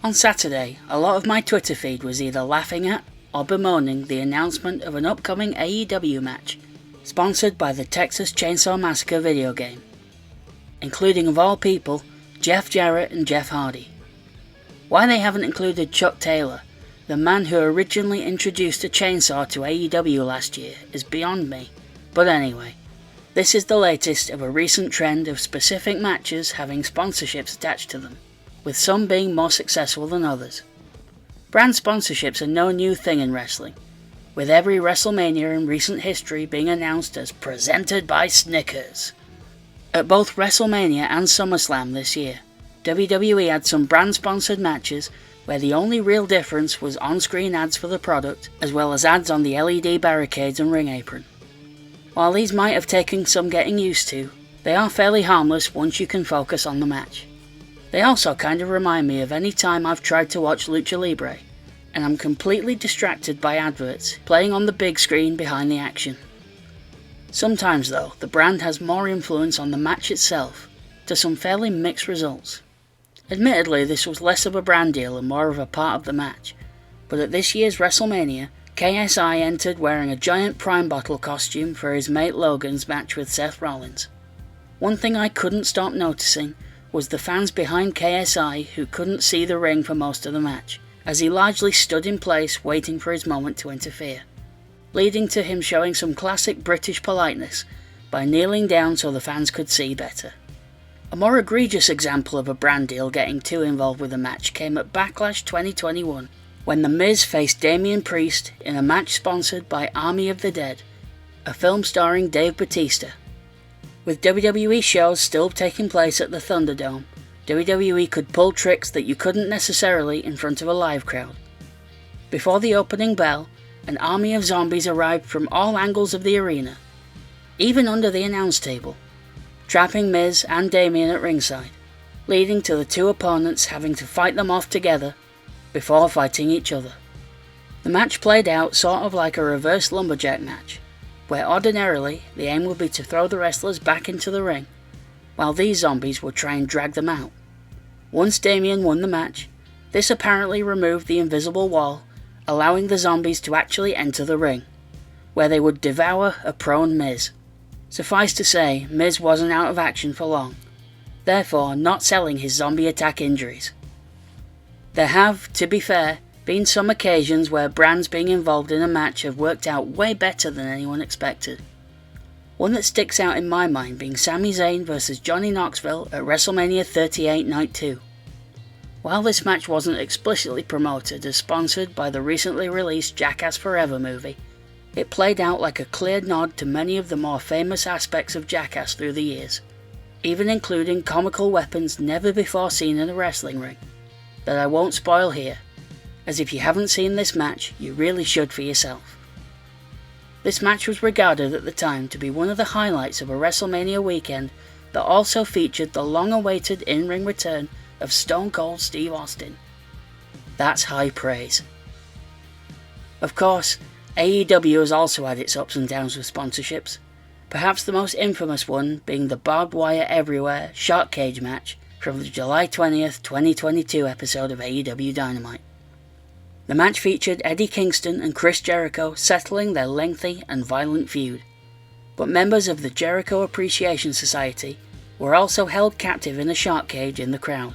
On Saturday, a lot of my Twitter feed was either laughing at or bemoaning the announcement of an upcoming AEW match, sponsored by the Texas Chainsaw Massacre video game, including of all people, Jeff Jarrett and Jeff Hardy. Why they haven't included Chuck Taylor, the man who originally introduced a chainsaw to AEW last year, is beyond me. But anyway, this is the latest of a recent trend of specific matches having sponsorships attached to them, with some being more successful than others. Brand sponsorships are no new thing in wrestling, with every WrestleMania in recent history being announced as presented by Snickers. At both WrestleMania and SummerSlam this year, WWE had some brand-sponsored matches where the only real difference was on-screen ads for the product, as well as ads on the LED barricades and ring apron. While these might have taken some getting used to, they are fairly harmless once you can focus on the match. They also kind of remind me of any time I've tried to watch Lucha Libre, and I'm completely distracted by adverts playing on the big screen behind the action. Sometimes though, the brand has more influence on the match itself, to some fairly mixed results. Admittedly, this was less of a brand deal and more of a part of the match, but at this year's WrestleMania, KSI entered wearing a giant Prime Bottle costume for his mate Logan's match with Seth Rollins. One thing I couldn't stop noticing was the fans behind KSI who couldn't see the ring for most of the match, as he largely stood in place waiting for his moment to interfere, leading to him showing some classic British politeness by kneeling down so the fans could see better. A more egregious example of a brand deal getting too involved with a match came at Backlash 2021, when The Miz faced Damian Priest in a match sponsored by Army of the Dead, a film starring Dave Bautista. With WWE shows still taking place at the Thunderdome, WWE could pull tricks that you couldn't necessarily in front of a live crowd. Before the opening bell, an army of zombies arrived from all angles of the arena, even under the announce table, trapping Miz and Damian at ringside, leading to the two opponents having to fight them off together before fighting each other. The match played out sort of like a reverse lumberjack match, where ordinarily the aim would be to throw the wrestlers back into the ring, while these zombies would try and drag them out. Once Damian won the match, this apparently removed the invisible wall, allowing the zombies to actually enter the ring, where they would devour a prone Miz. Suffice to say, Miz wasn't out of action for long, therefore not selling his zombie attack injuries. There have, to be fair, been some occasions where brands being involved in a match have worked out way better than anyone expected. One that sticks out in my mind being Sami Zayn vs Johnny Knoxville at WrestleMania 38 Night 2. While this match wasn't explicitly promoted as sponsored by the recently released Jackass Forever movie, it played out like a clear nod to many of the more famous aspects of Jackass through the years, even including comical weapons never before seen in a wrestling ring, that I won't spoil here, as if you haven't seen this match, you really should for yourself. This match was regarded at the time to be one of the highlights of a WrestleMania weekend that also featured the long-awaited in-ring return of Stone Cold Steve Austin. That's high praise. Of course, AEW has also had its ups and downs with sponsorships, perhaps the most infamous one being the Barbed Wire Everywhere Shark Cage match from the July 20th, 2022 episode of AEW Dynamite. The match featured Eddie Kingston and Chris Jericho settling their lengthy and violent feud, but members of the Jericho Appreciation Society were also held captive in a shark cage in the crowd.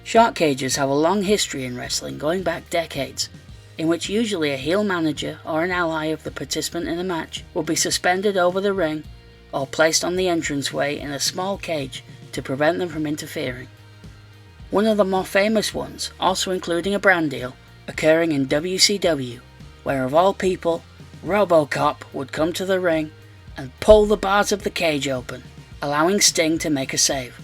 Shark cages have a long history in wrestling going back decades, in which usually a heel manager or an ally of the participant in a match will be suspended over the ring or placed on the entranceway in a small cage to prevent them from interfering. One of the more famous ones, also including a brand deal, occurring in WCW, where of all people, RoboCop would come to the ring and pull the bars of the cage open, allowing Sting to make a save.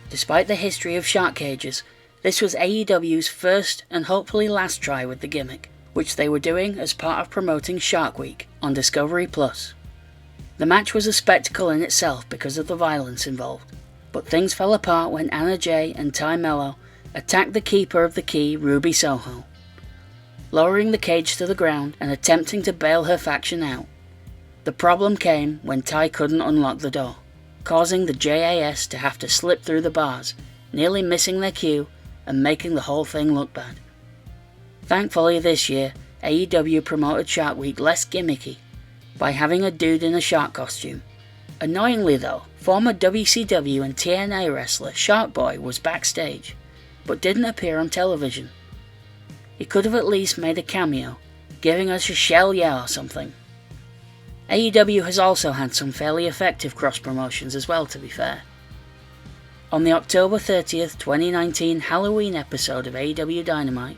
Despite the history of shark cages, this was AEW's first and hopefully last try with the gimmick, which they were doing as part of promoting Shark Week on Discovery+. The match was a spectacle in itself because of the violence involved, but things fell apart when Anna Jay and Ty Mello attacked the keeper of the key, Ruby Soho, lowering the cage to the ground and attempting to bail her faction out. The problem came when Ty couldn't unlock the door, causing the JAS to have to slip through the bars, nearly missing their cue and making the whole thing look bad. Thankfully this year, AEW promoted Shark Week less gimmicky by having a dude in a shark costume. Annoyingly though, former WCW and TNA wrestler Shark Boy was backstage, but didn't appear on television. He could have at least made a cameo, giving us a shell yeah or something. AEW has also had some fairly effective cross-promotions as well, to be fair. On the October 30th, 2019 Halloween episode of AEW Dynamite,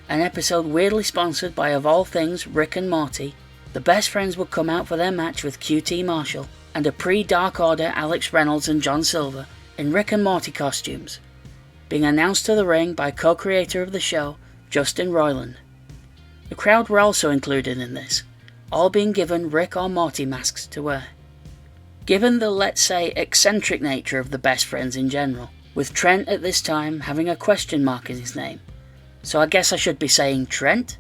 an episode weirdly sponsored by, of all things, Rick and Morty, the Best Friends would come out for their match with QT Marshall and a pre-Dark Order Alex Reynolds and John Silver in Rick and Morty costumes, being announced to the ring by co-creator of the show, Justin Roiland. The crowd were also included in this, all being given Rick or Morty masks to wear. Given the, let's say, eccentric nature of the Best Friends in general, with Trent at this time having a question mark in his name, so I guess I should be saying Trent?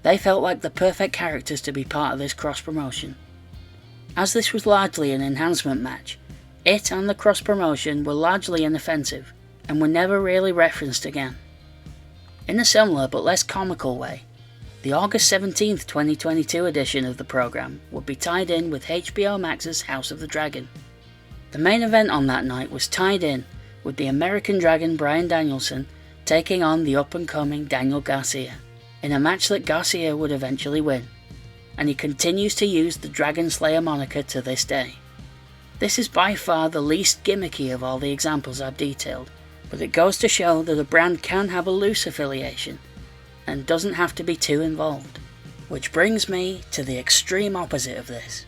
They felt like the perfect characters to be part of this cross-promotion. As this was largely an enhancement match, it and the cross-promotion were largely inoffensive, and were never really referenced again. In a similar but less comical way, the August 17th, 2022 edition of the programme would be tied in with HBO Max's House of the Dragon. The main event on that night was tied in with the American Dragon Bryan Danielson taking on the up-and-coming Daniel Garcia, in a match that Garcia would eventually win, and he continues to use the Dragon Slayer moniker to this day. This is by far the least gimmicky of all the examples I've detailed, but it goes to show that a brand can have a loose affiliation, and doesn't have to be too involved. Which brings me to the extreme opposite of this,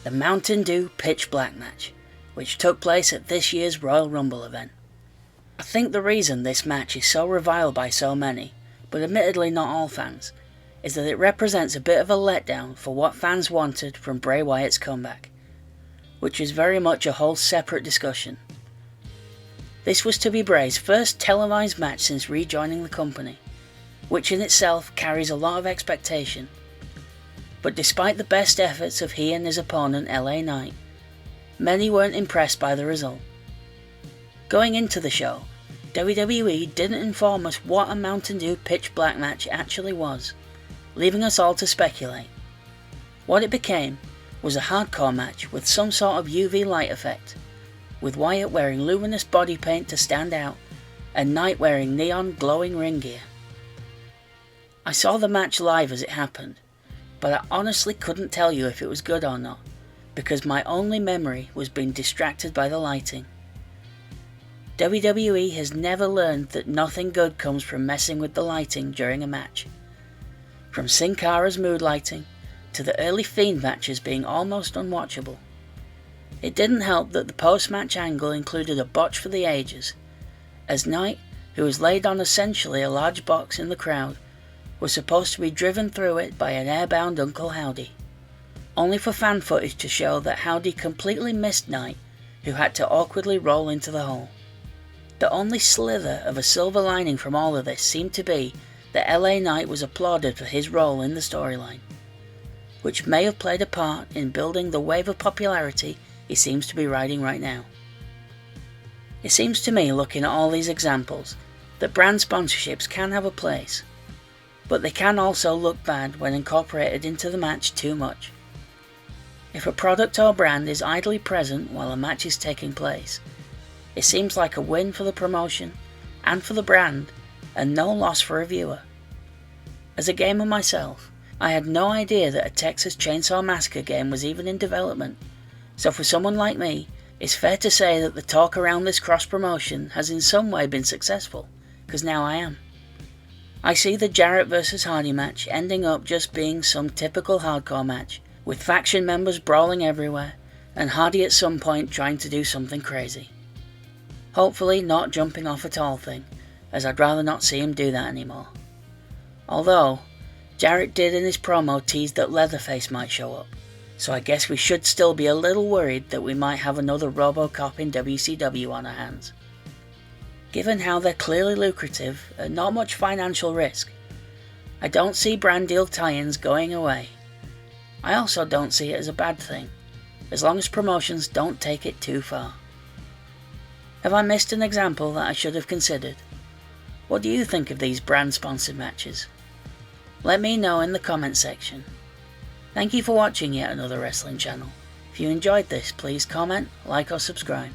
the Mountain Dew Pitch Black match, which took place at this year's Royal Rumble event. I think the reason this match is so reviled by so many, but admittedly not all fans, is that it represents a bit of a letdown for what fans wanted from Bray Wyatt's comeback, which is very much a whole separate discussion. This was to be Bray's first televised match since rejoining the company, which in itself carries a lot of expectation, but despite the best efforts of he and his opponent LA Knight, many weren't impressed by the result. Going into the show, WWE didn't inform us what a Mountain Dew Pitch Black match actually was, leaving us all to speculate. What it became was a hardcore match with some sort of UV light effect, with Wyatt wearing luminous body paint to stand out, and Knight wearing neon glowing ring gear. I saw the match live as it happened, but I honestly couldn't tell you if it was good or not, because my only memory was being distracted by the lighting. WWE has never learned that nothing good comes from messing with the lighting during a match. From Sin Cara's mood lighting, to the early Fiend matches being almost unwatchable. It didn't help that the post-match angle included a botch for the ages, as Knight, who was laid on essentially a large box in the crowd, was supposed to be driven through it by an airbound Uncle Howdy, only for fan footage to show that Howdy completely missed Knight, who had to awkwardly roll into the hole. The only slither of a silver lining from all of this seemed to be that LA Knight was applauded for his role in the storyline, which may have played a part in building the wave of popularity he seems to be riding right now. It seems to me, looking at all these examples, that brand sponsorships can have a place, but they can also look bad when incorporated into the match too much. If a product or brand is idly present while a match is taking place, it seems like a win for the promotion and for the brand, and no loss for a viewer. As a gamer myself, I had no idea that a Texas Chainsaw Massacre game was even in development, so for someone like me, it's fair to say that the talk around this cross-promotion has in some way been successful, because now I am. I see the Jarrett vs Hardy match ending up just being some typical hardcore match, with faction members brawling everywhere, and Hardy at some point trying to do something crazy. Hopefully not jumping off a tall thing, as I'd rather not see him do that anymore. Although, Jarrett did in his promo tease that Leatherface might show up, so I guess we should still be a little worried that we might have another RoboCop in WCW on our hands. Given how they're clearly lucrative and not much financial risk, I don't see brand deal tie-ins going away. I also don't see it as a bad thing, as long as promotions don't take it too far. Have I missed an example that I should have considered? What do you think of these brand sponsored matches? Let me know in the comment section. Thank you for watching yet another wrestling channel. If you enjoyed this, please comment, like or subscribe.